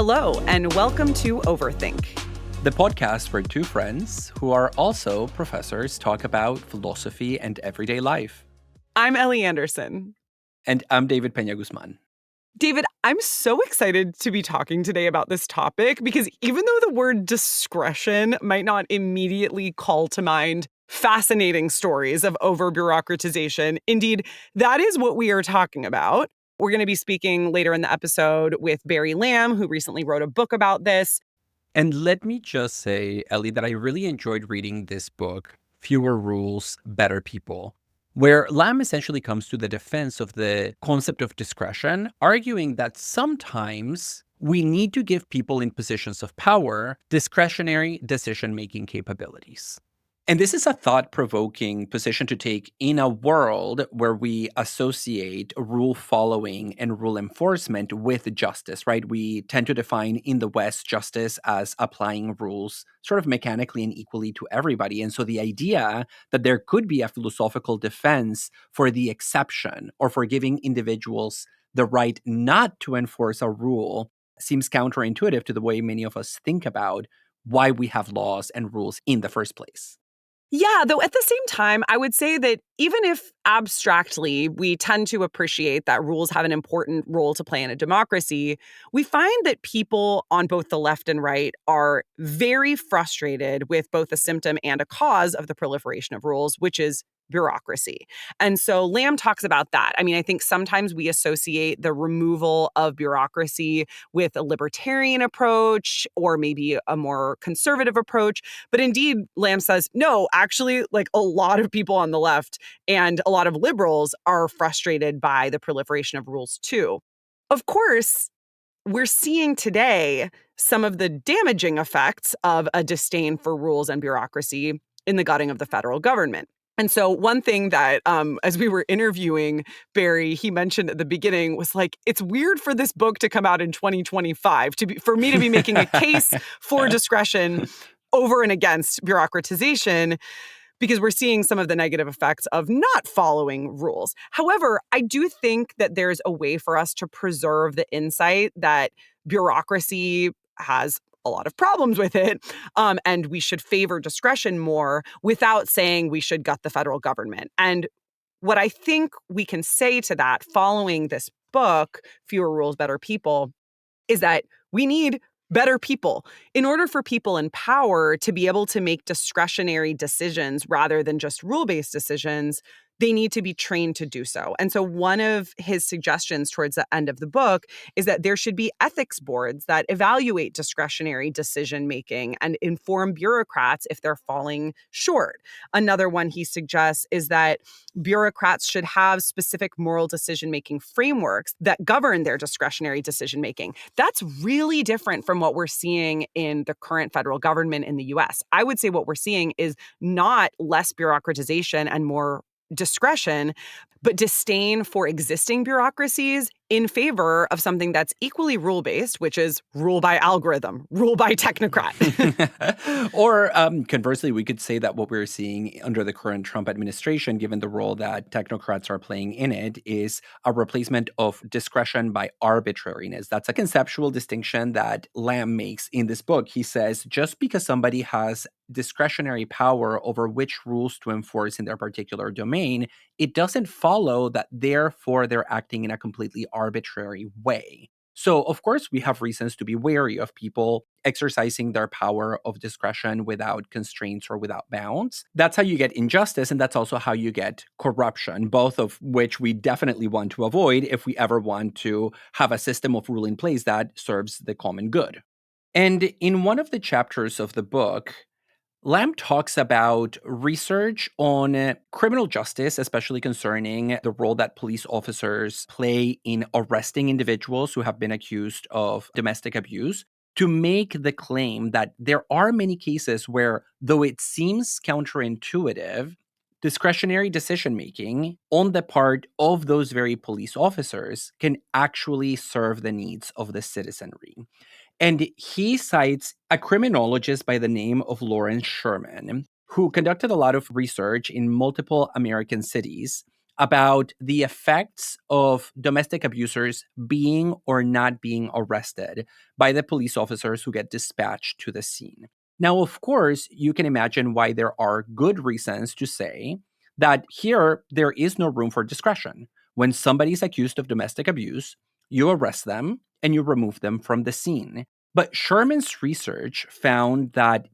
Hello, and welcome to Overthink, the podcast where two friends who are also professors talk about philosophy and everyday life. I'm Ellie Anderson. And I'm David Peña-Guzmán. David, I'm so excited to be talking today about this topic because even though the word discretion might not immediately call to mind fascinating stories of over-bureaucratization, indeed, that is what we are talking about. We're going to be speaking later in the episode with Barry Lam, who recently wrote a book about this. And let me just say, Ellie, that I really enjoyed reading this book, Fewer Rules, Better People, where Lam essentially comes to the defense of the concept of discretion, arguing that sometimes we need to give people in positions of power discretionary decision-making capabilities. And this is a thought-provoking position to take in a world where we associate rule following and rule enforcement with justice, right? We tend to define in the West justice as applying rules sort of mechanically and equally to everybody. And so the idea that there could be a philosophical defense for the exception or for giving individuals the right not to enforce a rule seems counterintuitive to the way many of us think about why we have laws and rules in the first place. Yeah, though at the same time, I would say that even if abstractly we tend to appreciate that rules have an important role to play in a democracy, we find that people on both the left and right are very frustrated with both a symptom and a cause of the proliferation of rules, which is bureaucracy. And so Lam talks about that. I mean, I think sometimes we associate the removal of bureaucracy with a libertarian approach or maybe a more conservative approach. But indeed, Lam says, no, actually, like a lot of people on the left and a lot of liberals are frustrated by the proliferation of rules too. Of course, we're seeing today some of the damaging effects of a disdain for rules and bureaucracy in the gutting of the federal government. And so one thing that, as we were interviewing Barry, he mentioned at the beginning was like, it's weird for this book to come out in 2025, for me to be making a case for discretion over and against bureaucratization, because we're seeing some of the negative effects of not following rules. However, I do think that there's a way for us to preserve the insight that bureaucracy has a lot of problems with it, and we should favor discretion more without saying we should gut the federal government. And what I think we can say to that following this book, Fewer Rules, Better People, is that we need better people. In order for people in power to be able to make discretionary decisions rather than just rule-based decisions, they need to be trained to do so. And so one of his suggestions towards the end of the book is that there should be ethics boards that evaluate discretionary decision-making and inform bureaucrats if they're falling short. Another one he suggests is that bureaucrats should have specific moral decision-making frameworks that govern their discretionary decision-making. That's really different from what we're seeing in the current federal government in the US. I would say what we're seeing is not less bureaucratization and more discretion, but disdain for existing bureaucracies in favor of something that's equally rule-based, which is rule by algorithm, rule by technocrat. Or conversely, we could say that what we're seeing under the current Trump administration, given the role that technocrats are playing in it, is a replacement of discretion by arbitrariness. That's a conceptual distinction that Lam makes in this book. He says, just because somebody has discretionary power over which rules to enforce in their particular domain, it doesn't follow that therefore they're acting in a completely arbitrary way. So, of course, we have reasons to be wary of people exercising their power of discretion without constraints or without bounds. That's how you get injustice, and that's also how you get corruption, both of which we definitely want to avoid if we ever want to have a system of rule in place that serves the common good. And in one of the chapters of the book, Lam talks about research on criminal justice, especially concerning the role that police officers play in arresting individuals who have been accused of domestic abuse, to make the claim that there are many cases where, though it seems counterintuitive, discretionary decision-making on the part of those very police officers can actually serve the needs of the citizenry. And he cites a criminologist by the name of Lawrence Sherman, who conducted a lot of research in multiple American cities about the effects of domestic abusers being or not being arrested by the police officers who get dispatched to the scene. Now, of course, you can imagine why there are good reasons to say that here there is no room for discretion. When somebody is accused of domestic abuse, you arrest them and you remove them from the scene. But Sherman's research found that,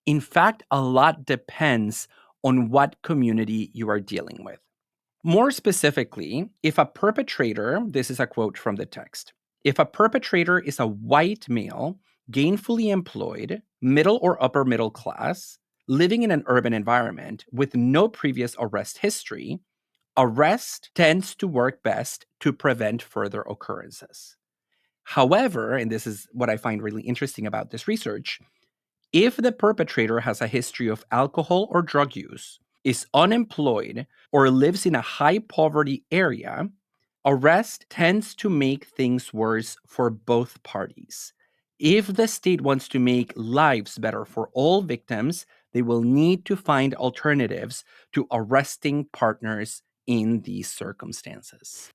in fact, a lot depends on what community you are dealing with. More specifically, if a perpetrator, this is a quote from the text, if a perpetrator is a white male, gainfully employed, middle or upper middle class, living in an urban environment with no previous arrest history, arrest tends to work best to prevent further occurrences. However, and this is what I find really interesting about this research, if the perpetrator has a history of alcohol or drug use, is unemployed, or lives in a high poverty area, arrest tends to make things worse for both parties. If the state wants to make lives better for all victims, they will need to find alternatives to arresting partners in these circumstances.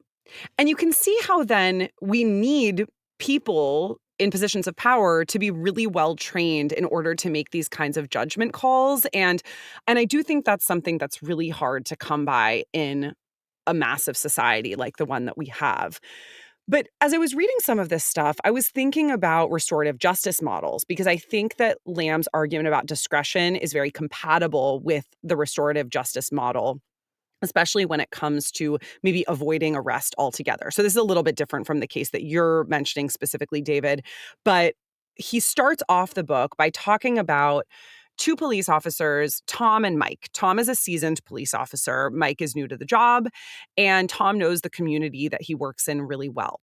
And you can see how then we need people in positions of power to be really well trained in order to make these kinds of judgment calls. And I do think that's something that's really hard to come by in a massive society like the one that we have. But as I was reading some of this stuff, I was thinking about restorative justice models because I think that Lam's argument about discretion is very compatible with the restorative justice model, especially when it comes to maybe avoiding arrest altogether. So this is a little bit different from the case that you're mentioning specifically, David. But he starts off the book by talking about two police officers, Tom and Mike. Tom is a seasoned police officer. Mike is new to the job, and Tom knows the community that he works in really well.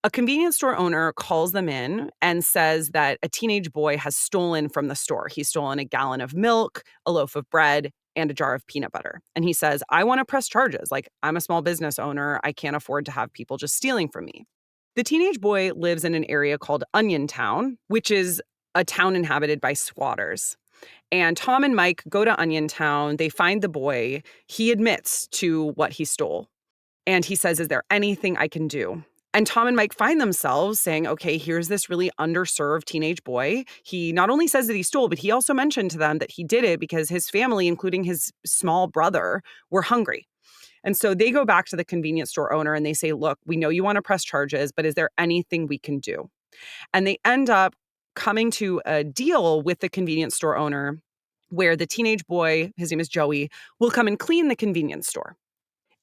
A convenience store owner calls them in and says that a teenage boy has stolen from the store. He's stolen a gallon of milk, a loaf of bread, and a jar of peanut butter. And he says, I want to press charges. Like, I'm a small business owner. I can't afford to have people just stealing from me. The teenage boy lives in an area called Onion Town, which is a town inhabited by squatters. And Tom and Mike go to Onion Town. They find the boy. He admits to what he stole. And he says, is there anything I can do? And Tom and Mike find themselves saying, okay, here's this really underserved teenage boy. He not only says that he stole, but he also mentioned to them that he did it because his family, including his small brother, were hungry. And so they go back to the convenience store owner and they say, look, we know you want to press charges, but is there anything we can do? And they end up coming to a deal with the convenience store owner where the teenage boy, his name is Joey, will come and clean the convenience store.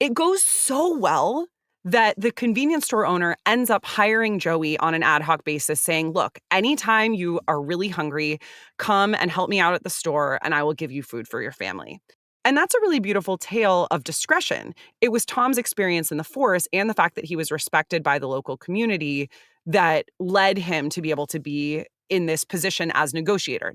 It goes so well that the convenience store owner ends up hiring Joey on an ad hoc basis, saying, look, anytime you are really hungry, come and help me out at the store and I will give you food for your family. And that's a really beautiful tale of discretion. It was Tom's experience in the force and the fact that he was respected by the local community that led him to be able to be in this position as negotiator.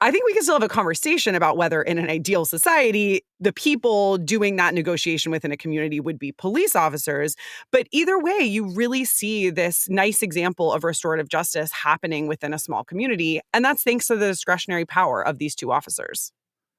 I think we can still have a conversation about whether in an ideal society, the people doing that negotiation within a community would be police officers. But either way, you really see this nice example of restorative justice happening within a small community. And that's thanks to the discretionary power of these two officers.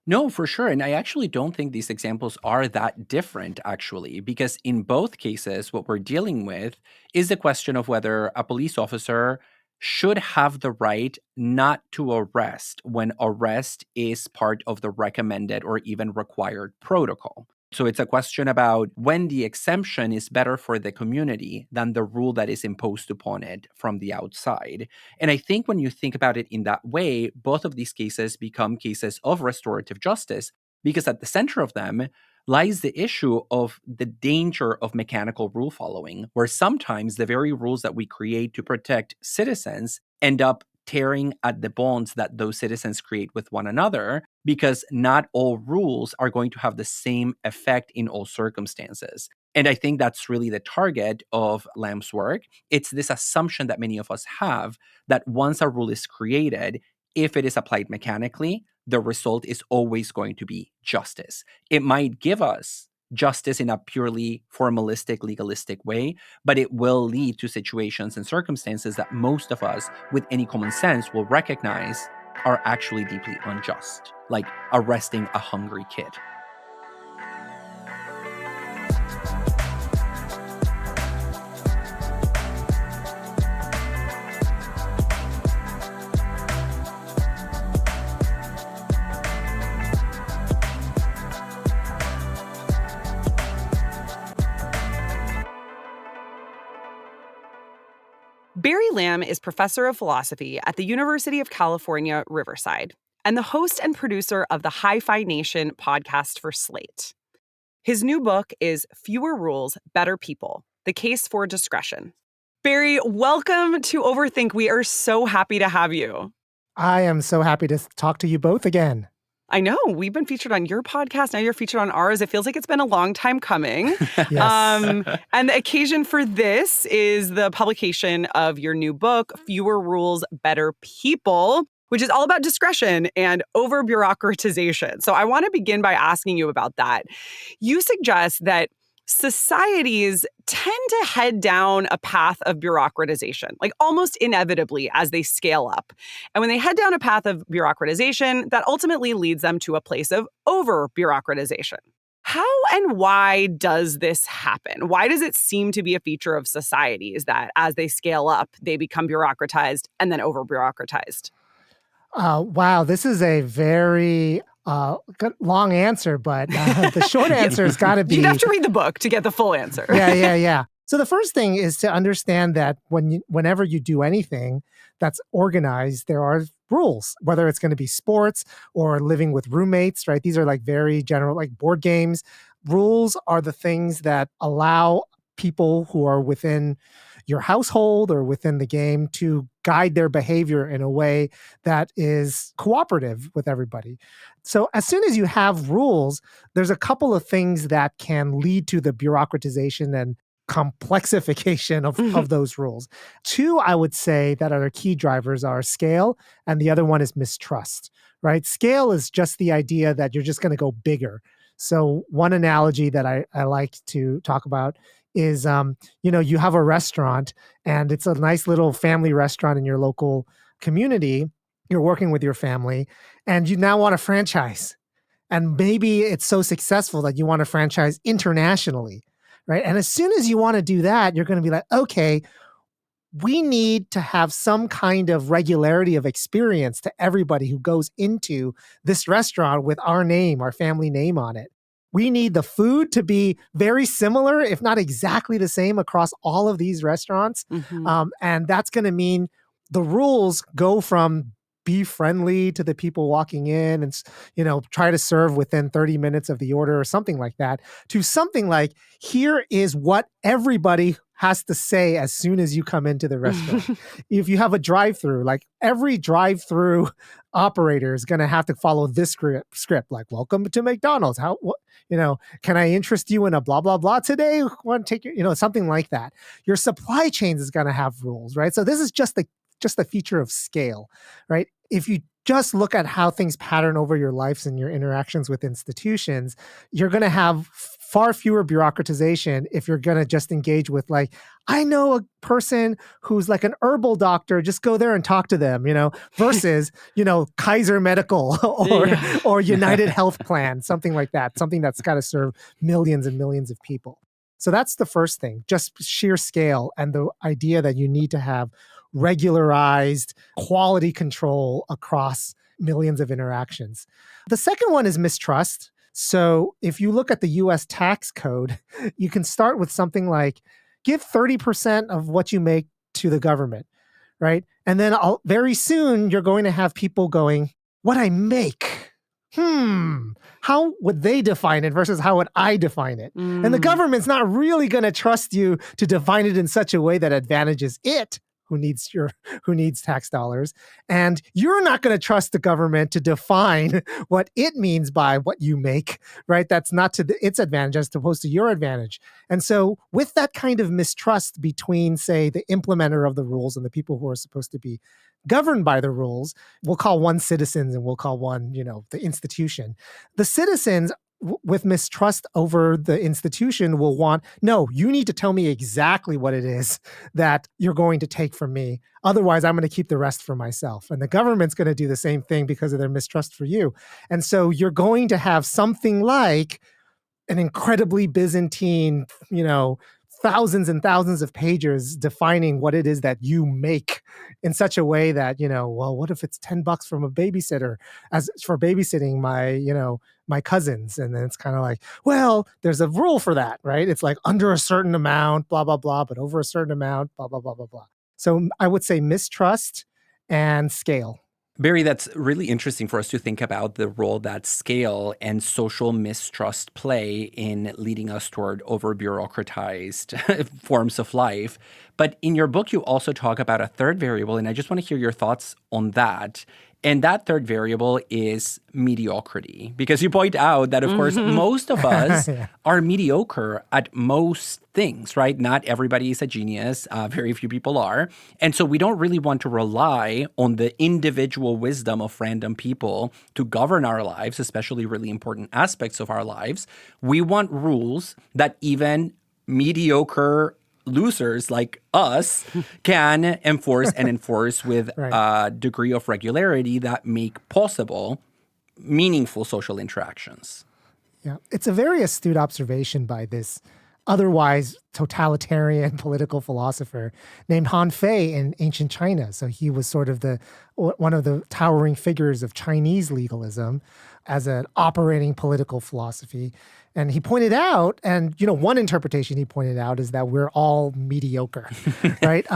No, for sure. And I actually don't think these examples are that different, actually, because in both cases, what we're dealing with is the question of whether a police officer should have the right not to arrest when arrest is part of the recommended or even required protocol. So it's a question about when the exemption is better for the community than the rule that is imposed upon it from the outside. And I think when you think about it in that way, both of these cases become cases of restorative justice because at the center of them lies the issue of the danger of mechanical rule following, where sometimes the very rules that we create to protect citizens end up tearing at the bonds that those citizens create with one another, because not all rules are going to have the same effect in all circumstances. And I think that's really the target of Lam's work. It's this assumption that many of us have that once a rule is created, if it is applied mechanically, the result is always going to be justice. It might give us justice in a purely formalistic, legalistic way, but it will lead to situations and circumstances that most of us, with any common sense, will recognize are actually deeply unjust, like arresting a hungry kid. Lam is professor of philosophy at the University of California, Riverside, and the host and producer of the Hi-Phi Nation podcast for Slate. His new book is Fewer Rules, Better People: The Case for Discretion. Barry, welcome to Overthink. We are so happy to have you. I am so happy to talk to you both again. I know. We've been featured on your podcast. Now you're featured on ours. It feels like it's been a long time coming. Yes. And the occasion for this is the publication of your new book, Fewer Rules, Better People, which is all about discretion and over-bureaucratization. So I want to begin by asking you about that. You suggest that societies tend to head down a path of bureaucratization, like almost inevitably as they scale up. And when they head down a path of bureaucratization, that ultimately leads them to a place of over-bureaucratization. How and why does this happen? Why does it seem to be a feature of societies that as they scale up, they become bureaucratized and then over-bureaucratized? Wow, this is a very long answer, but the short answer has got to be... You'd have to read the book to get the full answer. Yeah. So the first thing is to understand that whenever you do anything that's organized, there are rules, whether it's going to be sports or living with roommates, right? These are like very general, like board games. Rules are the things that allow people who are within your household or within the game to guide their behavior in a way that is cooperative with everybody. So as soon as you have rules, there's a couple of things that can lead to the bureaucratization and complexification of those rules. Two, I would say, that are key drivers are scale, and the other one is mistrust, right? Scale is just the idea that you're just going to go bigger. So one analogy that I like to talk about is, you have a restaurant and it's a nice little family restaurant in your local community. You're working with your family and you now want a franchise. And maybe it's so successful that you want to franchise internationally, right? And as soon as you want to do that, you're going to be like, okay, we need to have some kind of regularity of experience to everybody who goes into this restaurant with our name, our family name on it. We need the food to be very similar, if not exactly the same, across all of these restaurants. And that's going to mean the rules go from be friendly to the people walking in and, try to serve within 30 minutes of the order or something like that, to something like, here is what everybody has to say as soon as you come into the restaurant. If you have a drive-through, like every drive-through operator is going to have to follow this script, like, welcome to McDonald's. Can I interest you in a blah, blah, blah today? Want to take your, something like that. Your supply chains is going to have rules, right? So this is just the feature of scale, right? If you just look at how things pattern over your lives and your interactions with institutions, you're going to have far fewer bureaucratization if you're going to just engage with, like, I know a person who's like an herbal doctor, just go there and talk to them, versus, Kaiser Medical or United Health Plan, something like that, something that's got to serve millions and millions of people. So that's the first thing, just sheer scale and the idea that you need to have regularized quality control across millions of interactions. The second one is mistrust. So if you look at the US tax code, you can start with something like, give 30% of what you make to the government, right? And then very soon you're going to have people going, what I make? How would they define it versus how would I define it? And the government's not really going to trust you to define it in such a way that advantages it, who needs tax dollars. And you're not going to trust the government to define what it means by what you make, right? That's not to its advantage as opposed to your advantage. And so with that kind of mistrust between, say, the implementer of the rules and the people who are supposed to be governed by the rules, we'll call one citizens and we'll call one, the institution. The citizens with mistrust over the institution will want, no, you need to tell me exactly what it is that you're going to take from me. Otherwise, I'm going to keep the rest for myself. And the government's going to do the same thing because of their mistrust for you. And so you're going to have something like an incredibly Byzantine, thousands and thousands of pages defining what it is that you make in such a way that, well, what if it's $10 from a babysitter as for babysitting my cousins? And then it's kind of like, well, there's a rule for that, right? It's like under a certain amount, blah, blah, blah, but over a certain amount, blah, blah, blah, blah, blah. So I would say mistrust and scale. Barry, that's really interesting for us to think about the role that scale and social mistrust play in leading us toward over-bureaucratized forms of life. But in your book, you also talk about a third variable, and I just want to hear your thoughts on that. And that third variable is mediocrity, because you point out that, of course, most of us are mediocre at most things, right? Not everybody is a genius. Very few people are. And so we don't really want to rely on the individual wisdom of random people to govern our lives, especially really important aspects of our lives. We want rules that even mediocre losers like us can enforce with a degree of regularity that make possible meaningful social interactions. Yeah, it's a very astute observation by this otherwise totalitarian political philosopher named Han Fei in ancient China. So he was sort of one of the towering figures of Chinese legalism as an operating political philosophy. And he pointed out, and one interpretation he pointed out is that we're all mediocre, right?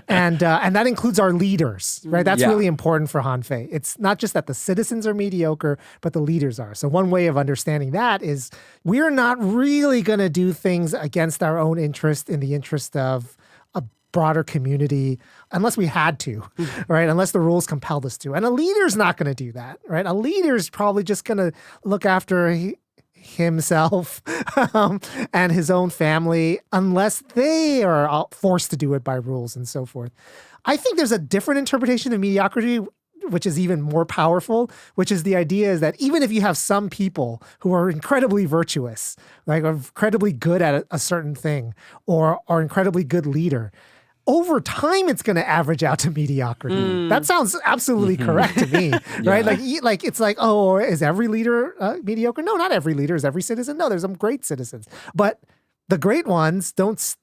And that includes our leaders, right? That's really important for Han Fei. It's not just that the citizens are mediocre, but the leaders are. So one way of understanding that is we're not really going to do things against our own interest in the interest of a broader community unless we had to, right? Unless the rules compelled us to. And a leader's not going to do that, right? A leader's probably just going to look after himself and his own family unless they are forced to do it by rules and so forth. I think there's a different interpretation of mediocrity, which is even more powerful, which is the idea is that even if you have some people who are incredibly virtuous, like are incredibly good at a certain thing or are incredibly good leader, over time, it's going to average out to mediocrity. That sounds absolutely correct to me, right? Like it's like, oh, is every leader mediocre? No, not every leader is every citizen. No, there's some great citizens. But the great ones don't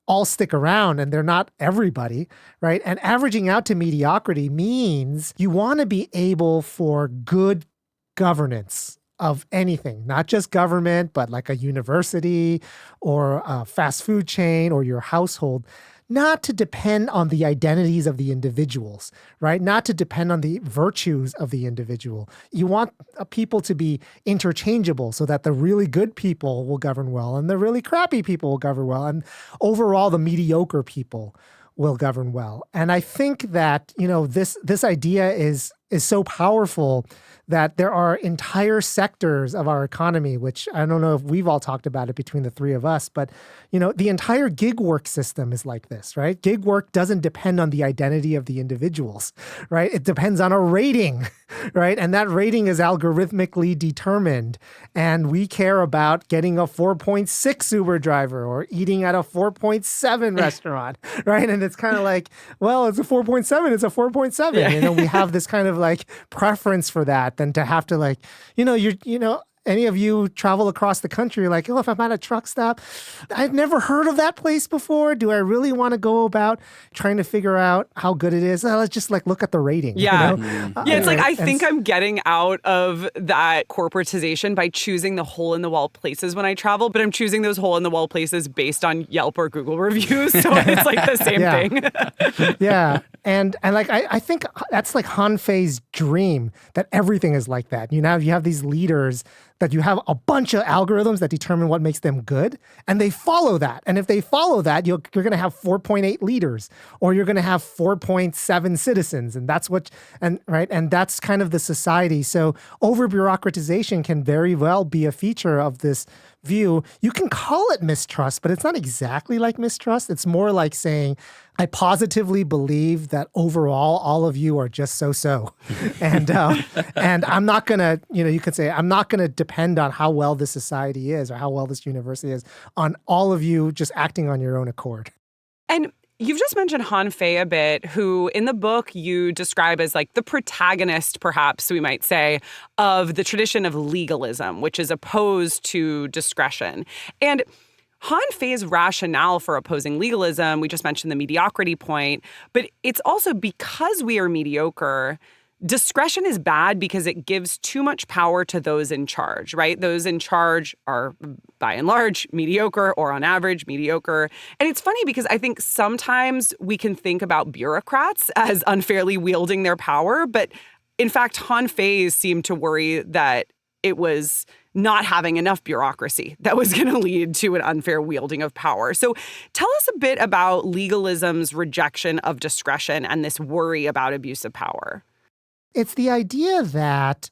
all stick around, and they're not everybody, right? And averaging out to mediocrity means you want to be able for good governance of anything, not just government, but like a university or a fast food chain or your household, not to depend on the identities of the individuals, right? Not to depend on the virtues of the individual. You want people to be interchangeable so that the really good people will govern well and the really crappy people will govern well. And overall, the mediocre people will govern well. And I think that, this idea is so powerful that there are entire sectors of our economy, which I don't know if we've all talked about it between the three of us, but, the entire gig work system is like this, right? Gig work doesn't depend on the identity of the individuals, right? It depends on a rating, right? And that rating is algorithmically determined. And we care about getting a 4.6 Uber driver or eating at a 4.7 restaurant, right? And it's kind of like, well, it's a 4.7, it's a 4.7. We have this kind of like preference for that than to have to any of you travel across the country, like, if I'm at a truck stop, I've never heard of that place before. Do I really want to go about trying to figure out how good it is? Let's just look at the rating. Yeah. It's like, I think I'm getting out of that corporatization by choosing the hole-in-the-wall places when I travel, but I'm choosing those hole-in-the-wall places based on Yelp or Google reviews. So it's like the same thing. Yeah. And I think that's like Han Fei's dream, that everything is like that. You have these leaders that you have a bunch of algorithms that determine what makes them good, and they follow that. And if they follow that, you're going to have 4.8 leaders, or you're going to have 4.7 citizens, and that's and that's kind of the society. So over-bureaucratization can very well be a feature of this view. You can call it mistrust, but it's not exactly like mistrust. It's more like saying, I positively believe that overall, all of you are just so-so. And I'm not going to, you could say, I'm not going to depend on how well this society is or how well this university is on all of you just acting on your own accord. And you've just mentioned Han Fei a bit, who in the book you describe as like the protagonist, perhaps we might say, of the tradition of legalism, which is opposed to discretion. And Han Fei's rationale for opposing legalism, we just mentioned the mediocrity point, but it's also because we are mediocre discretion is bad because it gives too much power to those in charge, right? Those in charge are, by and large, mediocre, or on average, mediocre. And it's funny because I think sometimes we can think about bureaucrats as unfairly wielding their power, but in fact, Hi-Phi seemed to worry that it was not having enough bureaucracy that was going to lead to an unfair wielding of power. So tell us a bit about legalism's rejection of discretion and this worry about abuse of power. It's the idea that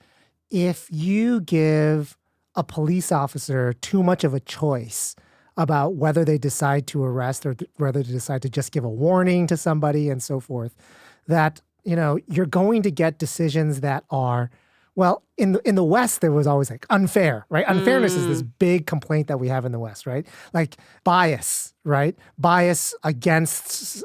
if you give a police officer too much of a choice about whether they decide to arrest or whether they decide to just give a warning to somebody and so forth, that, you're going to get decisions that are, well, in the West, there was always like unfair, right? Unfairness is this big complaint that we have in the West, right? Like bias, right? Bias against,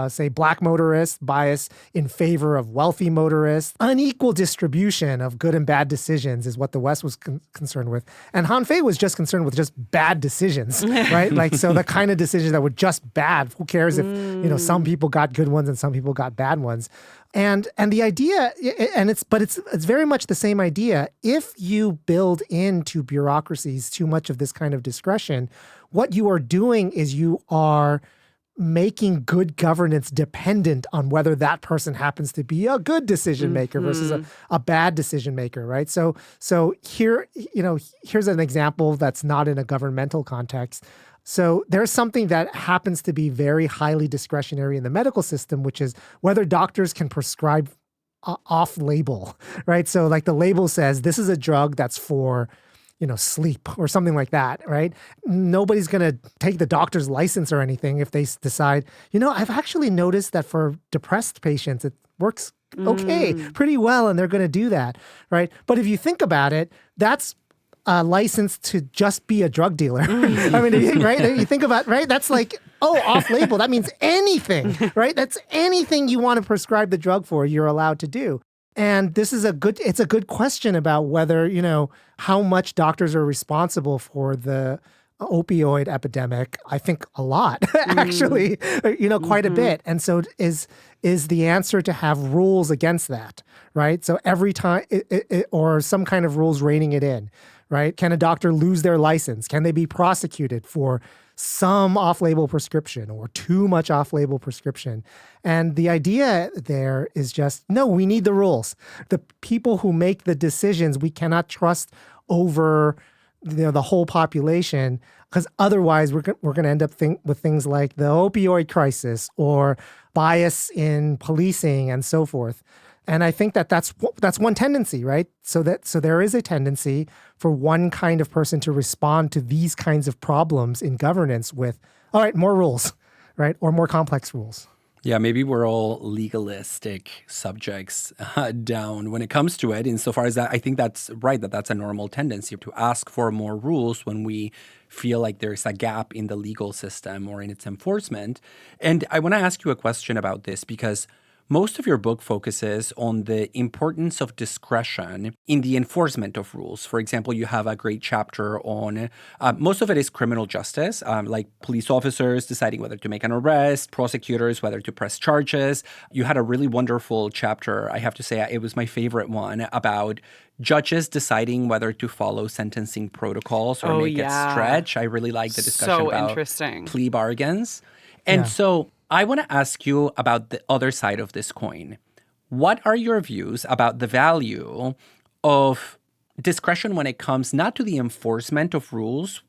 say, black motorists, bias in favor of wealthy motorists. Unequal distribution of good and bad decisions is what the West was concerned with. And Hi-Phi was just concerned with just bad decisions, right? Like, so the kind of decisions that were just bad. Who cares if, some people got good ones and some people got bad ones. And the idea, and it's very much the same idea. If you build into bureaucracies too much of this kind of discretion, what you are doing is you are making good governance dependent on whether that person happens to be a good decision maker versus a bad decision maker, right? So here, here's an example that's not in a governmental context. So there's something that happens to be very highly discretionary in the medical system, which is whether doctors can prescribe off-label, right? So like the label says, this is a drug that's for, sleep or something like that, right? Nobody's going to take the doctor's license or anything if they decide, I've actually noticed that for depressed patients, it works okay, pretty well, and they're going to do that, right? But if you think about it, that's a license to just be a drug dealer. I mean, right? You think about, right? That's like, off-label. That means anything, right? That's anything you want to prescribe the drug for, you're allowed to do. And this is it's a good question about whether, how much doctors are responsible for the opioid epidemic. I think a lot, actually, quite a bit. And so is the answer to have rules against that, right? So every time, or some kind of rules reining it in, right? Can a doctor lose their license? Can they be prosecuted for some off-label prescription or too much off-label prescription? And the idea there is just, no, we need the rules. The people who make the decisions, we cannot trust over the whole population, because otherwise we're going to end up with things like the opioid crisis or bias in policing and so forth. And I think that's one tendency, right? So there is a tendency for one kind of person to respond to these kinds of problems in governance with, all right, more rules, right? Or more complex rules. Yeah, maybe we're all legalistic subjects down when it comes to it. Insofar as that, I think that's right, that's a normal tendency to ask for more rules when we feel like there's a gap in the legal system or in its enforcement. And I want to ask you a question about this because most of your book focuses on the importance of discretion in the enforcement of rules. For example, you have a great chapter on, most of it is criminal justice, like police officers deciding whether to make an arrest, prosecutors, whether to press charges. You had a really wonderful chapter, I have to say, it was my favorite one, about judges deciding whether to follow sentencing protocols or make it stretch. I really like the discussion about plea bargains. And so I want to ask you about the other side of this coin. What are your views about the value of discretion when it comes not to the enforcement of rules,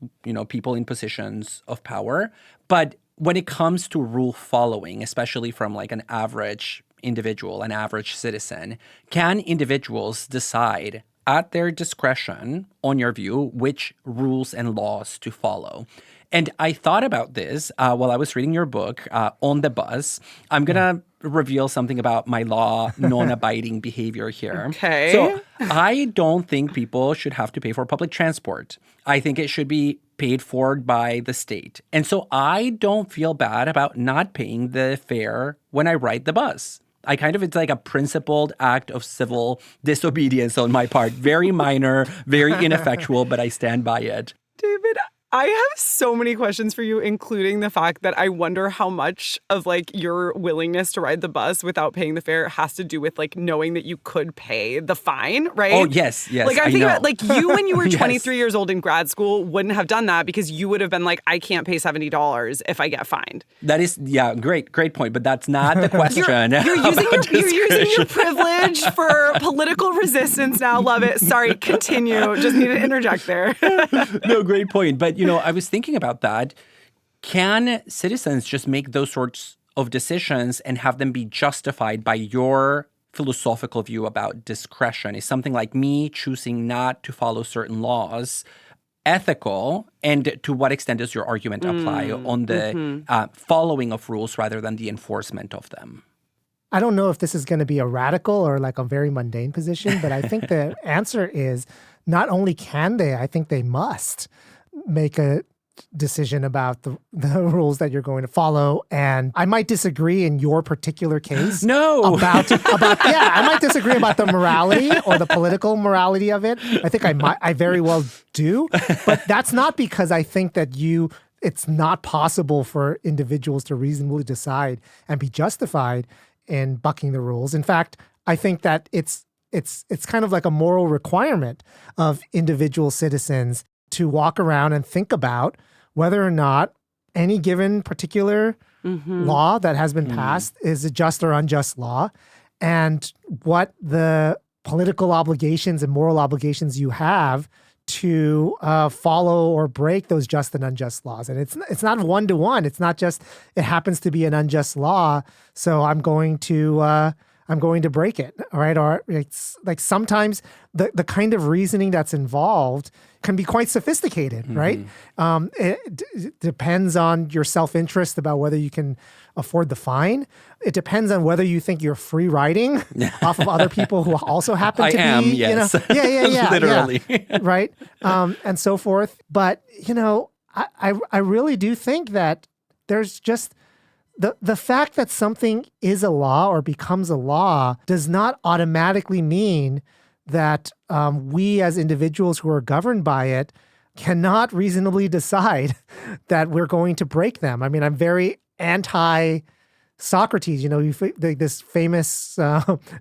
people in positions of power, but when it comes to rule following, especially from like an average individual, an average citizen? Can individuals decide at their discretion, on your view, which rules and laws to follow? And I thought about this while I was reading your book on the bus. I'm going to reveal something about my law non-abiding behavior here. Okay. So I don't think people should have to pay for public transport. I think it should be paid for by the state. And so I don't feel bad about not paying the fare when I ride the bus. It's like a principled act of civil disobedience on my part. Very minor, very ineffectual, but I stand by it. David, I have so many questions for you, including the fact that I wonder how much of like your willingness to ride the bus without paying the fare has to do with like knowing that you could pay the fine, right? Oh, yes, Like I'm thinking about like you when you were Yes. 23 years old in grad school wouldn't have done that because you would have been like, I can't pay $70 if I get fined. That is, great point. But that's not the question. You're using your privilege for political resistance now. Love it. Sorry, continue. Just need to interject there. No, great point. But, I was thinking about that. Can citizens just make those sorts of decisions and have them be justified by your philosophical view about discretion? Is something like me choosing not to follow certain laws ethical? And to what extent does your argument apply on the following of rules rather than the enforcement of them? I don't know if this is going to be a radical or like a very mundane position, but I think the answer is not only can they, I think they must make a decision about the rules that you're going to follow. And I might disagree in your particular case. No. I might disagree about the morality or the political morality of it. I think I very well do. But that's not because I think that it's not possible for individuals to reasonably decide and be justified in bucking the rules. In fact, I think that it's kind of like a moral requirement of individual citizens to walk around and think about whether or not any given particular law that has been passed is a just or unjust law, and what the political obligations and moral obligations you have to follow or break those just and unjust laws. And it's not one-to-one. It's not just it happens to be an unjust law, so I'm going to break it, all right? Or it's like sometimes the kind of reasoning that's involved can be quite sophisticated, right? It depends on your self-interest about whether you can afford the fine. It depends on whether you think you're free riding off of other people who also happen to be, yes. Yeah, literally, right? And so forth. But I really do think that there's just the fact that something is a law or becomes a law does not automatically mean that we as individuals who are governed by it cannot reasonably decide that we're going to break them. I mean, I'm very anti-Socrates. This famous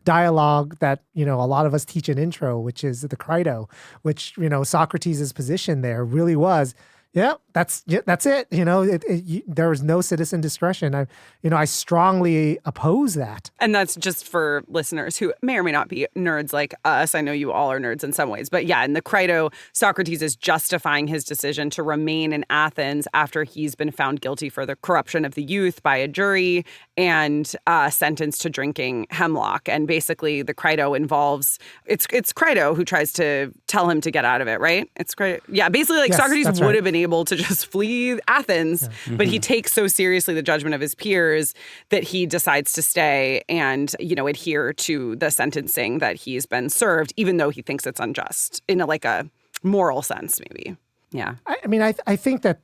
dialogue that, a lot of us teach in intro, which is the Crito, which, Socrates' position there really was, that's it. There was no citizen discretion. I strongly oppose that. And that's just for listeners who may or may not be nerds like us. I know you all are nerds in some ways. But yeah, in the Crito, Socrates is justifying his decision to remain in Athens after he's been found guilty for the corruption of the youth by a jury and sentenced to drinking hemlock. And basically the Crito involves, it's Crito who tries to tell him to get out of it, right? It's Crito. Yeah, basically like yes, Socrates would have been able to just flee Athens, but he takes so seriously the judgment of his peers that he decides to stay and, adhere to the sentencing that he's been served, even though he thinks it's unjust in a moral sense, maybe. Yeah. I think that,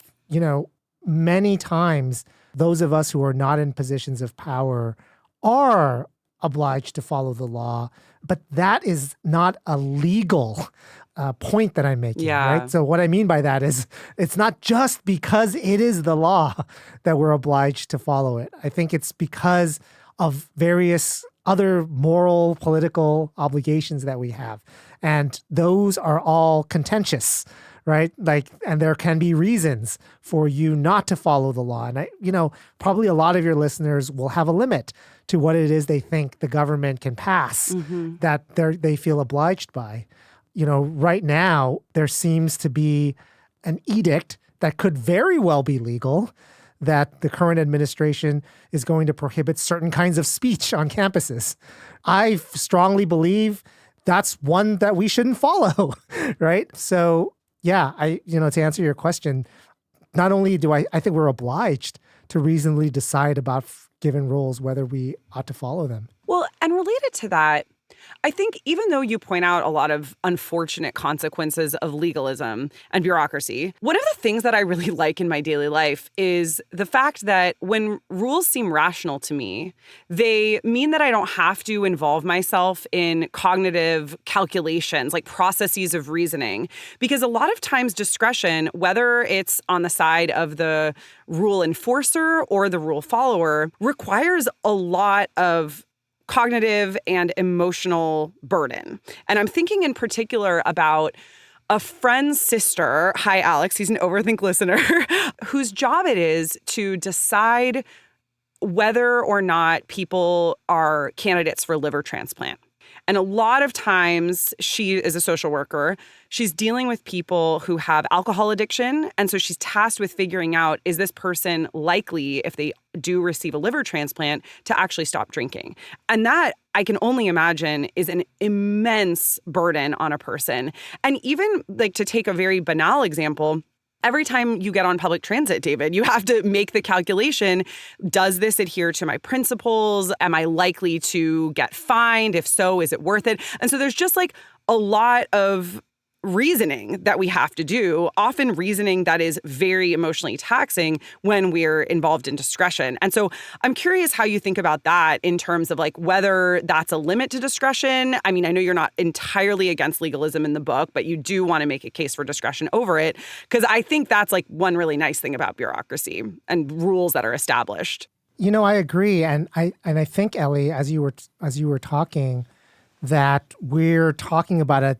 many times those of us who are not in positions of power are obliged to follow the law, but that is not a legal point that I'm making, right? So what I mean by that is it's not just because it is the law that we're obliged to follow it. I think it's because of various other moral, political obligations that we have. And those are all contentious, right? And there can be reasons for you not to follow the law. And probably a lot of your listeners will have a limit to what it is they think the government can pass that they feel obliged by. Right now, there seems to be an edict that could very well be legal that the current administration is going to prohibit certain kinds of speech on campuses. I strongly believe that's one that we shouldn't follow, right? So, yeah, to answer your question, not only do I think we're obliged to reasonably decide about given rules whether we ought to follow them. Well, and related to that, I think even though you point out a lot of unfortunate consequences of legalism and bureaucracy, one of the things that I really like in my daily life is the fact that when rules seem rational to me, they mean that I don't have to involve myself in cognitive calculations, like processes of reasoning. Because a lot of times discretion, whether it's on the side of the rule enforcer or the rule follower, requires a lot of cognitive and emotional burden. And I'm thinking in particular about a friend's sister, hi Alex, he's an Overthink listener, whose job it is to decide whether or not people are candidates for liver transplant. And a lot of times she is a social worker. She's dealing with people who have alcohol addiction. And so she's tasked with figuring out, is this person likely, if they do receive a liver transplant, to actually stop drinking? And that, I can only imagine, is an immense burden on a person. And even like to take a very banal example, every time you get on public transit, David, you have to make the calculation, does this adhere to my principles? Am I likely to get fined? If so, is it worth it? And so there's just like a lot of reasoning that we have to do, often reasoning that is very emotionally taxing when we're involved in discretion. And so I'm curious how you think about that in terms of like whether that's a limit to discretion. I mean, I know you're not entirely against legalism in the book, but you do want to make a case for discretion over it, because I think that's like one really nice thing about bureaucracy and rules that are established. You know, I agree. And I think, Ellie, as you were talking, that we're talking about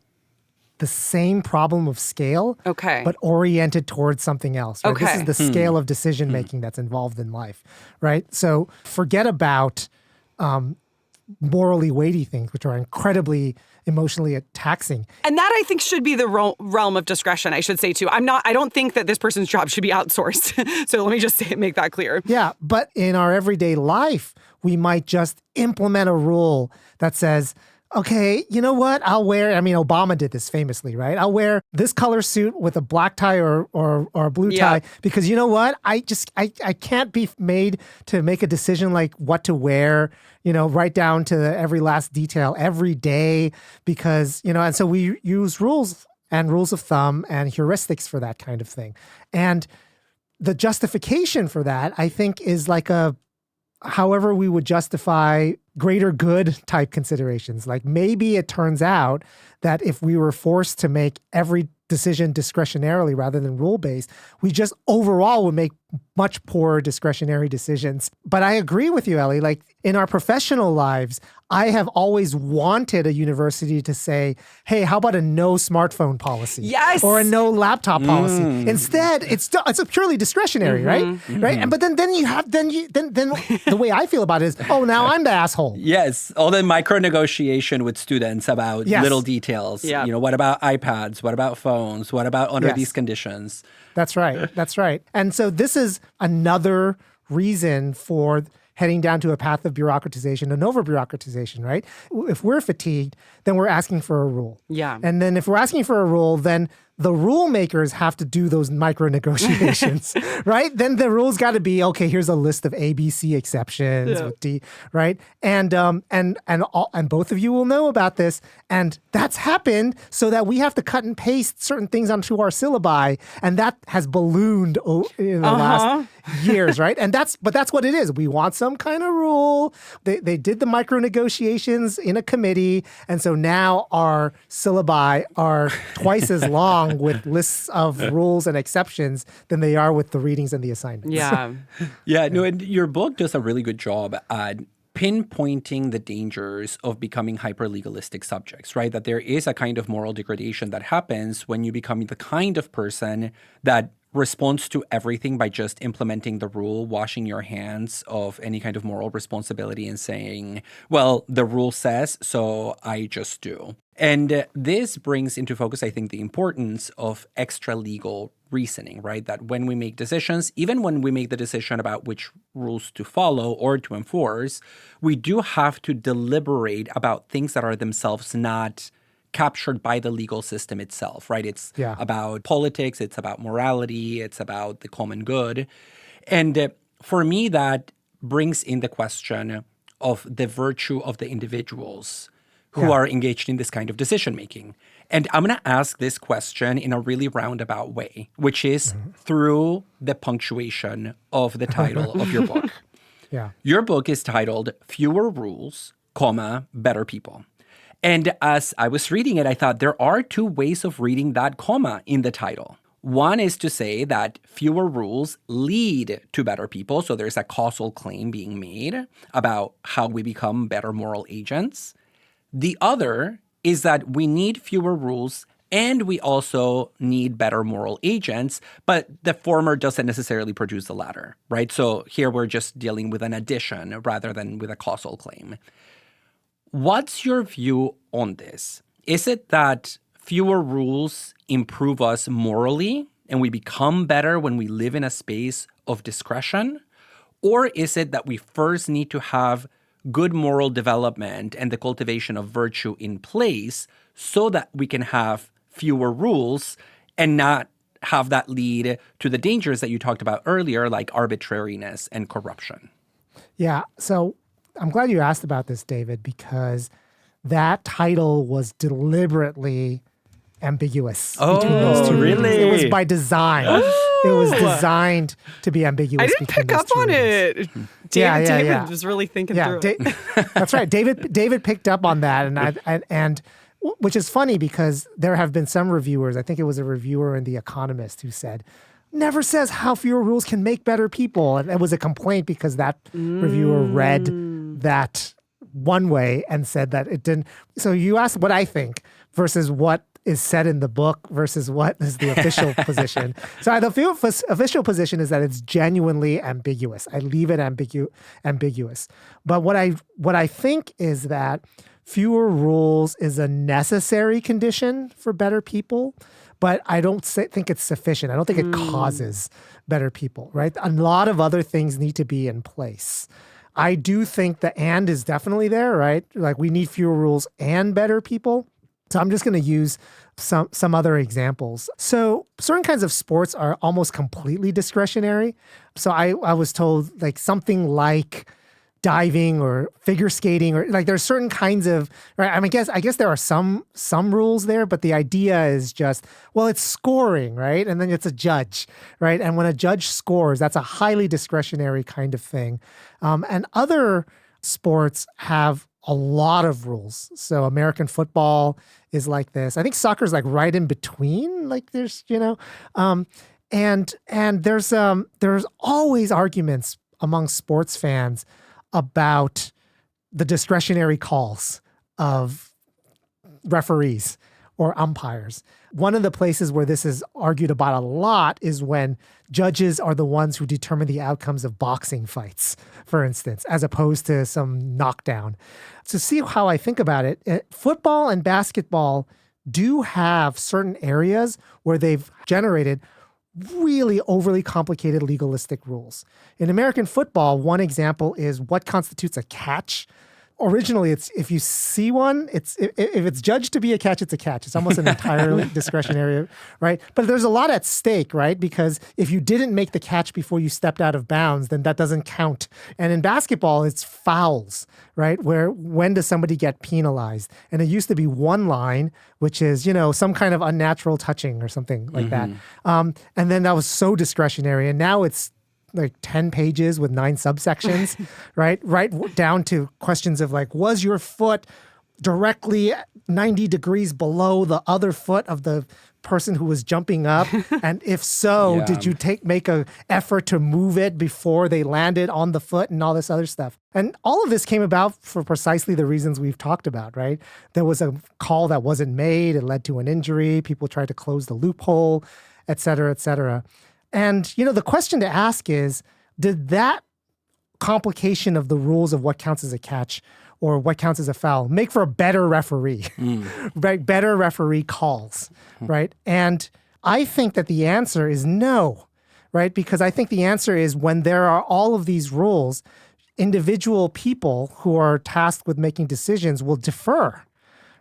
the same problem of scale, but oriented towards something else. Right? This is the scale of decision making that's involved in life, right? So forget about morally weighty things, which are incredibly emotionally taxing. And that I think should be the realm of discretion, I should say too. I don't think that this person's job should be outsourced. So let me just make that clear. Yeah, but in our everyday life, we might just implement a rule that says, okay, you know what? Obama did this famously, right? I'll wear this color suit with a black tie or a blue tie because you know what? I can't be made to make a decision like what to wear, right down to every last detail every day because, and so we use rules and rules of thumb and heuristics for that kind of thing. And the justification for that, I think, is like however we would justify greater good type considerations. Like maybe it turns out that if we were forced to make every decision discretionarily rather than rule-based, we just overall would make much poorer discretionary decisions. But I agree with you, Ellie. Like in our professional lives, I have always wanted a university to say, hey, how about a no smartphone policy? Yes. Or a no laptop policy. Instead, it's a purely discretionary, right? Right. And but then the way I feel about it is, oh, now I'm the asshole. Yes. All the micro negotiation with students about little details. Yeah. What about iPads? What about phones? What about under these conditions? That's right. That's right. And so this is another reason for heading down to a path of bureaucratization and over-bureaucratization, right? If we're fatigued, then we're asking for a rule. Yeah. And then if we're asking for a rule, then the rule makers have to do those micro negotiations, right? Then the rule's got to be, okay, here's a list of A, B, C exceptions with D, right? And both of you will know about this. And that's happened so that we have to cut and paste certain things onto our syllabi. And that has ballooned in the last years, right? And that's what it is. We want some kind of rule. They did the micro negotiations in a committee. And so now our syllabi are twice as long with lists of rules and exceptions than they are with the readings and the assignments. Yeah. Yeah, no, and your book does a really good job at pinpointing the dangers of becoming hyper-legalistic subjects, right? That there is a kind of moral degradation that happens when you become the kind of person that responds to everything by just implementing the rule, washing your hands of any kind of moral responsibility and saying, well, the rule says, so I just do. And this brings into focus, I think, the importance of extra-legal reasoning, right? That when we make decisions, even when we make the decision about which rules to follow or to enforce, we do have to deliberate about things that are themselves not captured by the legal system itself, right? It's about politics, it's about morality, it's about the common good. And for me, that brings in the question of the virtue of the individuals who are engaged in this kind of decision making. And I'm going to ask this question in a really roundabout way, which is through the punctuation of the title of your book. Yeah. Your book is titled Fewer Rules, Better People. And as I was reading it, I thought there are two ways of reading that comma in the title. One is to say that fewer rules lead to better people. So there's a causal claim being made about how we become better moral agents. The other is that we need fewer rules and we also need better moral agents, but the former doesn't necessarily produce the latter, right? So here we're just dealing with an addition rather than with a causal claim. What's your view on this? Is it that fewer rules improve us morally and we become better when we live in a space of discretion? Or is it that we first need to have good moral development and the cultivation of virtue in place so that we can have fewer rules and not have that lead to the dangers that you talked about earlier, like arbitrariness and corruption? Yeah. So I'm glad you asked about this, David, because that title was deliberately ambiguous between those two readings. It was by design. It was designed to be ambiguous. I didn't pick up on it. David was really thinking through it. That's right. David picked up on that, and which is funny because there have been some reviewers. I think it was a reviewer in The Economist who said, "Never says how fewer rules can make better people," and it was a complaint because that reviewer read that one way and said that it didn't. So you asked what I think versus what is said in the book versus what is the official position. So the official position is that it's genuinely ambiguous. I leave it ambiguous. But what I think is that fewer rules is a necessary condition for better people, but I don't think it's sufficient. I don't think it causes better people, right? A lot of other things need to be in place. I do think the and is definitely there, right? Like we need fewer rules and better people. So I'm just going to use some other examples. So certain kinds of sports are almost completely discretionary. So I was told like something like diving or figure skating, or like there's certain kinds of, right? I mean, I guess there are some rules there, but the idea is just, well, it's scoring, right? And then it's a judge, right? And when a judge scores, that's a highly discretionary kind of thing. And other sports have a lot of rules. So American football is like this. I think soccer is like right in between. Like there's, and there's always arguments among sports fans about the discretionary calls of referees or umpires. One of the places where this is argued about a lot is when judges are the ones who determine the outcomes of boxing fights, for instance, as opposed to some knockdown. To see how I think about it, football and basketball do have certain areas where they've generated really overly complicated legalistic rules. In American football, one example is what constitutes a catch. Originally, it's if you see one, if it's judged to be a catch, it's a catch. It's almost an entirely discretionary, right? But there's a lot at stake, right? Because if you didn't make the catch before you stepped out of bounds, then that doesn't count. And in basketball, it's fouls, right? When does somebody get penalized? And it used to be one line, which is, some kind of unnatural touching or something like that. And then that was so discretionary. And now it's like 10 pages with 9 subsections, right? Right down to questions of like, was your foot directly 90 degrees below the other foot of the person who was jumping up? And if so, did you make an effort to move it before they landed on the foot and all this other stuff? And all of this came about for precisely the reasons we've talked about, right? There was a call that wasn't made. It led to an injury. People tried to close the loophole, et cetera, et cetera. And, the question to ask is, did that complication of the rules of what counts as a catch or what counts as a foul make for a better referee, right? Better referee calls, right? And I think that the answer is no, right? Because I think the answer is when there are all of these rules, individual people who are tasked with making decisions will defer.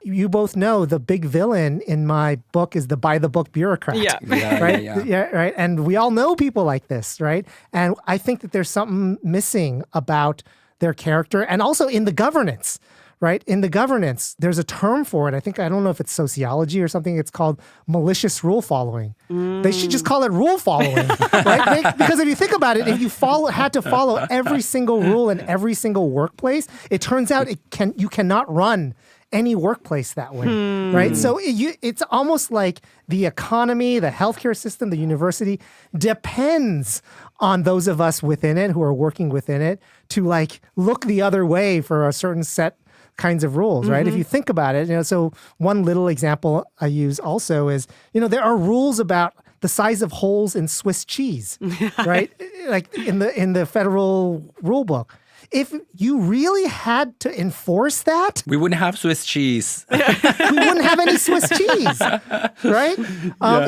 You both know the big villain in my book is the by-the-book bureaucrat. Right? And we all know people like this, right? And I think that there's something missing about their character and also in the governance, right? In the governance, there's a term for it. I don't know if it's sociology or something. It's called malicious rule following. They should just call it rule following, right? Because if you think about it, if you had to follow every single rule in every single workplace, it turns out you cannot run any workplace that way, right? So it's almost like the economy, the healthcare system, the university depends on those of us within it who are working within it to like look the other way for a certain set kinds of rules, right? If you think about it, so one little example I use also is, there are rules about the size of holes in Swiss cheese, right? Like in the federal rule book. If you really had to enforce that, we wouldn't have Swiss cheese. we wouldn't have any Swiss cheese, right?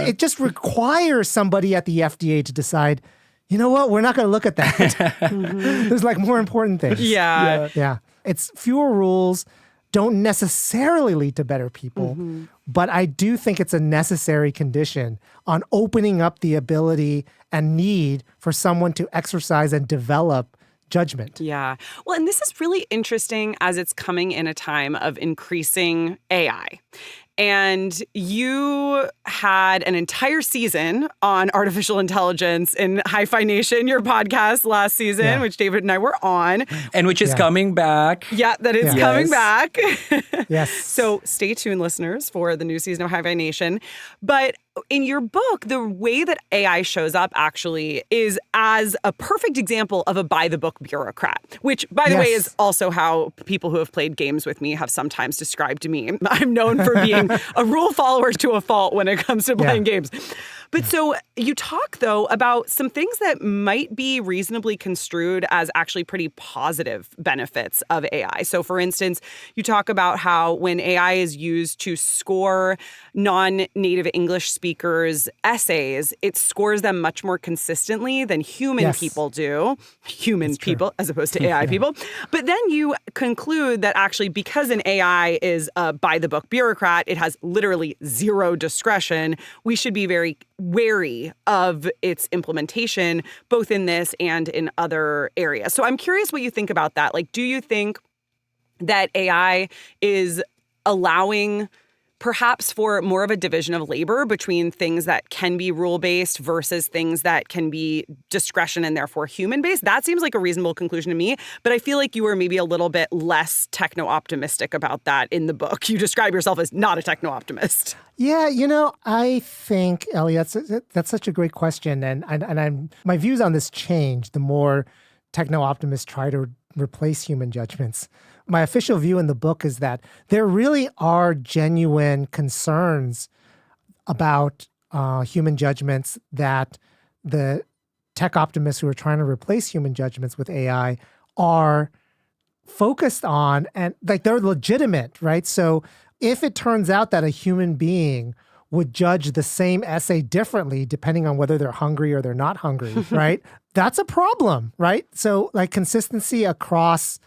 It just requires somebody at the FDA to decide, you know what, we're not going to look at that. There's like more important things. Yeah. It's fewer rules don't necessarily lead to better people, but I do think it's a necessary condition on opening up the ability and need for someone to exercise and develop judgment. Yeah. Well, and this is really interesting as it's coming in a time of increasing AI. And you had an entire season on artificial intelligence in Hi-Phi Nation, your podcast last season, which David and I were on. And which is coming back. Yeah, that is coming back. Yes. So stay tuned, listeners, for the new season of Hi-Phi Nation. But in your book, the way that AI shows up actually is as a perfect example of a by-the-book bureaucrat, which, by the way, is also how people who have played games with me have sometimes described me. I'm known for being a rule follower to a fault when it comes to playing games. But so you talk, though, about some things that might be reasonably construed as actually pretty positive benefits of AI. So, for instance, you talk about how when AI is used to score non-native English speakers' essays, it scores them much more consistently than human people do. Human people, as opposed to AI people. But then you conclude that actually because an AI is a by-the-book bureaucrat, it has literally zero discretion. We should be very wary of its implementation, both in this and in other areas. So I'm curious what you think about that. Like, do you think that AI is allowing perhaps for more of a division of labor between things that can be rule-based versus things that can be discretion and therefore human-based? That seems like a reasonable conclusion to me, but I feel like you were maybe a little bit less techno-optimistic about that in the book. You describe yourself as not a techno-optimist. Yeah, I think, Ellie, that's such a great question. And my views on this change the more techno-optimists try to replace human judgments. My official view in the book is that there really are genuine concerns about human judgments that the tech optimists who are trying to replace human judgments with AI are focused on, and like they're legitimate, right? So if it turns out that a human being would judge the same essay differently depending on whether they're hungry or they're not hungry, right? That's a problem, right? So like consistency across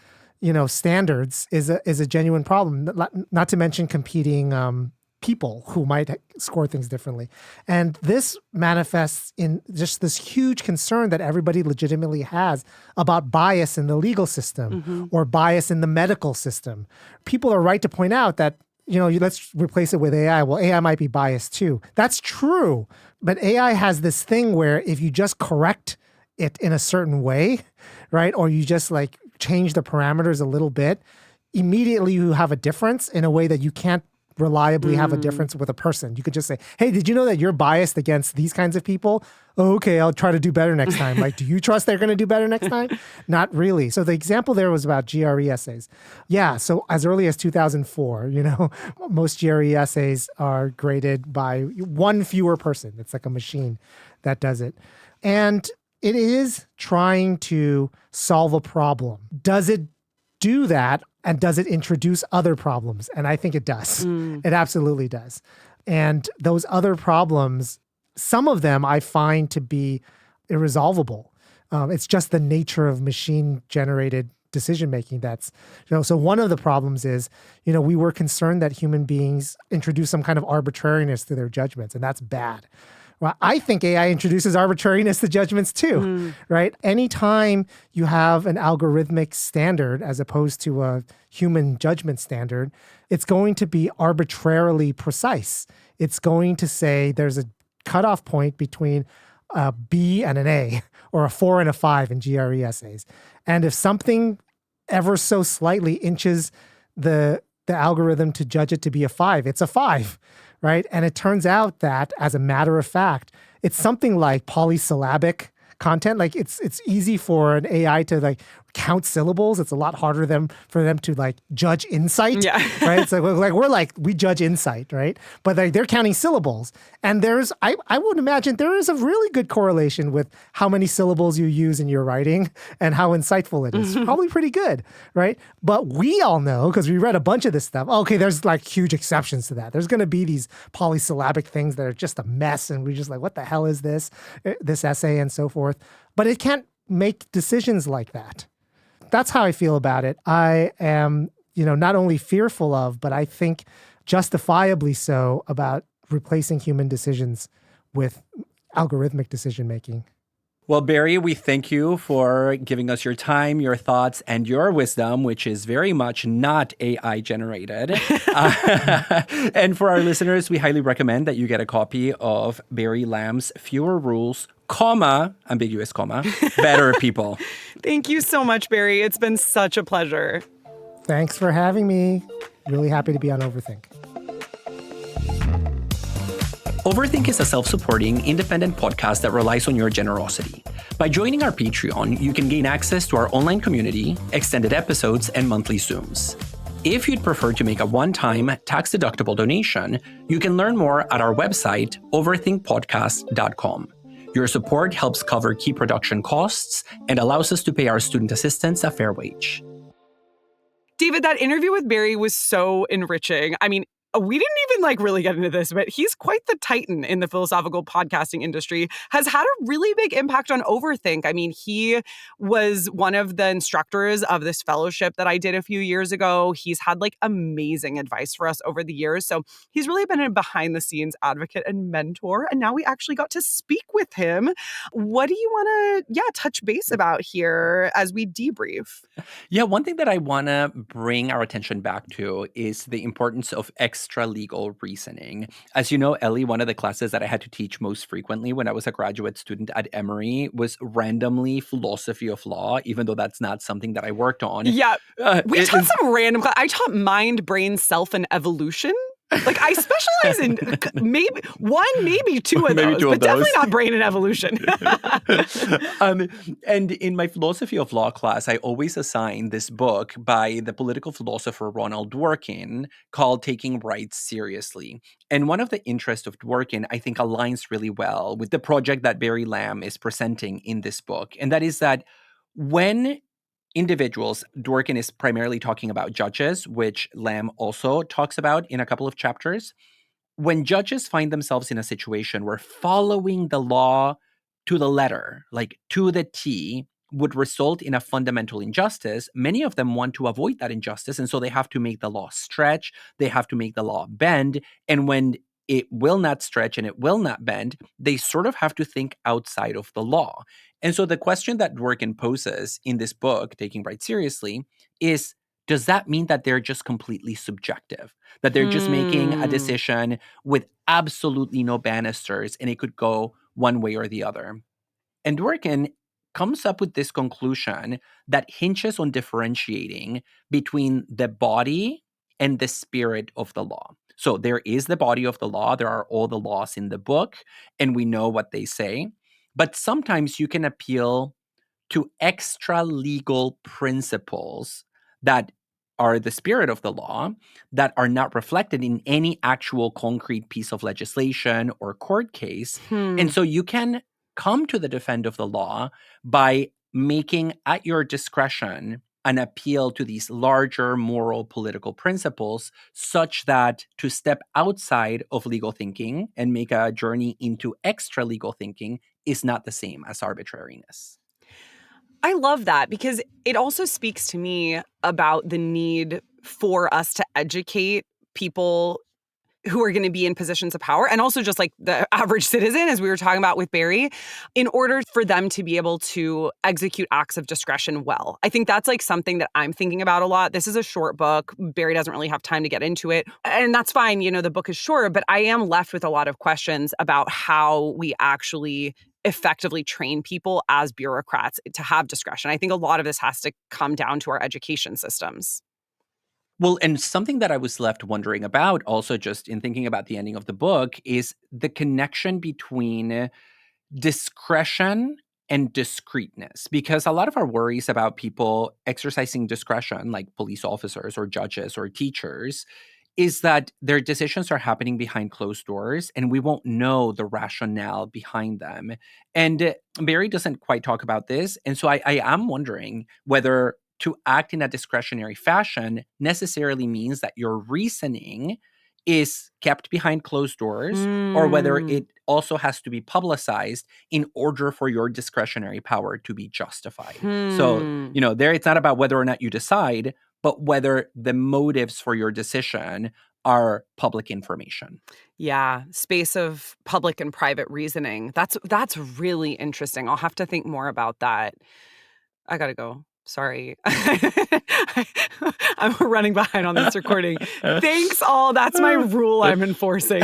standards is a genuine problem, not to mention competing people who might score things differently. And this manifests in just this huge concern that everybody legitimately has about bias in the legal system or bias in the medical system. People are right to point out that, let's replace it with AI. Well, AI might be biased too. That's true. But AI has this thing where if you just correct it in a certain way, right, or you just like change the parameters a little bit, immediately you have a difference in a way that you can't reliably have a difference with a person. You could just say, hey, did you know that you're biased against these kinds of people? Oh, okay, I'll try to do better next time. Like, do you trust they're going to do better next time? Not really. So the example there was about GRE essays. Yeah, so as early as 2004, most GRE essays are graded by one fewer person. It's like a machine that does it. And it is trying to solve a problem. Does it do that? And does it introduce other problems? And I think it does. It absolutely does. And those other problems, some of them I find to be irresolvable. It's just the nature of machine-generated decision-making that's, so one of the problems is, we were concerned that human beings introduce some kind of arbitrariness to their judgments, and that's bad. Well, I think AI introduces arbitrariness to judgments too, right? Anytime you have an algorithmic standard as opposed to a human judgment standard, it's going to be arbitrarily precise. It's going to say there's a cutoff point between a B and an A, or a 4 and a 5 in GRE essays. And if something ever so slightly inches the algorithm to judge it to be a 5, it's a 5, right? And it turns out that, as a matter of fact, it's something like polysyllabic content. Like it's easy for an AI to like count syllables. It's a lot harder for them to like judge insight, right? It's like we judge insight, right? But they're counting syllables. And I would imagine there is a really good correlation with how many syllables you use in your writing and how insightful it is. Probably pretty good, right? But we all know, because we read a bunch of this stuff, okay, there's like huge exceptions to that. There's going to be these polysyllabic things that are just a mess. And we're just like, what the hell is this essay and so forth. But it can't make decisions like that. That's how I feel about it. I am, not only fearful of, but I think justifiably so about replacing human decisions with algorithmic decision making. Well, Barry, we thank you for giving us your time, your thoughts, and your wisdom, which is very much not AI generated. And for our listeners, we highly recommend that you get a copy of Barry Lam's Fewer Rules, ambiguous comma, Better People. Thank you so much, Barry. It's been such a pleasure. Thanks for having me. Really happy to be on Overthink. Overthink is a self-supporting, independent podcast that relies on your generosity. By joining our Patreon, you can gain access to our online community, extended episodes, and monthly Zooms. If you'd prefer to make a one-time, tax-deductible donation, you can learn more at our website, overthinkpodcast.com. Your support helps cover key production costs and allows us to pay our student assistants a fair wage. David, that interview with Barry was so enriching. I mean, we didn't even really get into this, but he's quite the titan in the philosophical podcasting industry, has had a really big impact on Overthink. I mean, he was one of the instructors of this fellowship that I did a few years ago. He's had amazing advice for us over the years. So he's really been a behind the scenes advocate and mentor. And now we actually got to speak with him. What do you want to, touch base about here as we debrief? Yeah, one thing that I want to bring our attention back to is the importance of extra-legal reasoning. As you know, Ellie, one of the classes that I had to teach most frequently when I was a graduate student at Emory was randomly philosophy of law, even though that's not something that I worked on. Yeah, we taught some random class. I taught mind, brain, self, and evolution. I specialize in maybe two of those, but definitely not brain and evolution. And in my philosophy of law class, I always assign this book by the political philosopher Ronald Dworkin called Taking Rights Seriously. And one of the interests of Dworkin, I think, aligns really well with the project that Barry Lam is presenting in this book. And that is that when individuals, Dworkin is primarily talking about judges, which Lam also talks about in a couple of chapters. When judges find themselves in a situation where following the law to the letter, to the T, would result in a fundamental injustice, many of them want to avoid that injustice. And so they have to make the law stretch, they have to make the law bend. And when it will not stretch and it will not bend, they sort of have to think outside of the law. And so the question that Dworkin poses in this book, Taking Rights Seriously, is, does that mean that they're just completely subjective? That they're just making a decision with absolutely no banisters and it could go one way or the other? And Dworkin comes up with this conclusion that hinges on differentiating between the body and the spirit of the law. So there is the body of the law. There are all the laws in the book, and we know what they say. But sometimes you can appeal to extra legal principles that are the spirit of the law that are not reflected in any actual concrete piece of legislation or court case. And so you can come to the defense of the law by making at your discretion an appeal to these larger moral political principles, such that to step outside of legal thinking and make a journey into extra legal thinking is not the same as arbitrariness. I love that because it also speaks to me about the need for us to educate people who are going to be in positions of power, and also just like the average citizen, as we were talking about with Barry, in order for them to be able to execute acts of discretion well. I think that's like something that I'm thinking about a lot. This is a short book. Barry doesn't really have time to get into it. And that's fine. The book is short, but I am left with a lot of questions about how we actually effectively train people as bureaucrats to have discretion. I think a lot of this has to come down to our education systems. Well, and something that I was left wondering about also just in thinking about the ending of the book is the connection between discretion and discreteness, because a lot of our worries about people exercising discretion, like police officers or judges or teachers, is that their decisions are happening behind closed doors and we won't know the rationale behind them. And Barry doesn't quite talk about this. And so I am wondering whether to act in a discretionary fashion necessarily means that your reasoning is kept behind closed doors, or whether it also has to be publicized in order for your discretionary power to be justified. So, there it's not about whether or not you decide, but whether the motives for your decision are public information. Yeah, space of public and private reasoning. That's really interesting. I'll have to think more about that. I gotta go. Sorry. I'm running behind on this recording. Thanks all. That's my rule I'm enforcing.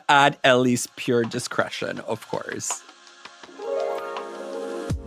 At Ellie's pure discretion, of course.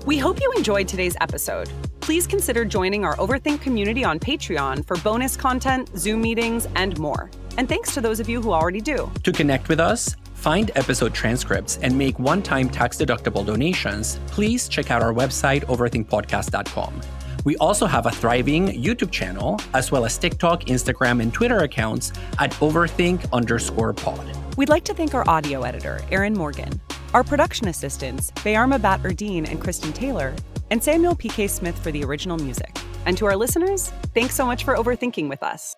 We hope you enjoyed today's episode. Please consider joining our Overthink community on Patreon for bonus content, Zoom meetings, and more. And thanks to those of you who already do. To connect with us, find episode transcripts, and make one-time tax-deductible donations, please check out our website, overthinkpodcast.com. We also have a thriving YouTube channel, as well as TikTok, Instagram, and Twitter accounts at overthink_pod. We'd like to thank our audio editor, Aaron Morgan, our production assistants, Bayarma Bat-Erdine and Kristen Taylor, and Samuel P.K. Smith for the original music. And to our listeners, thanks so much for overthinking with us.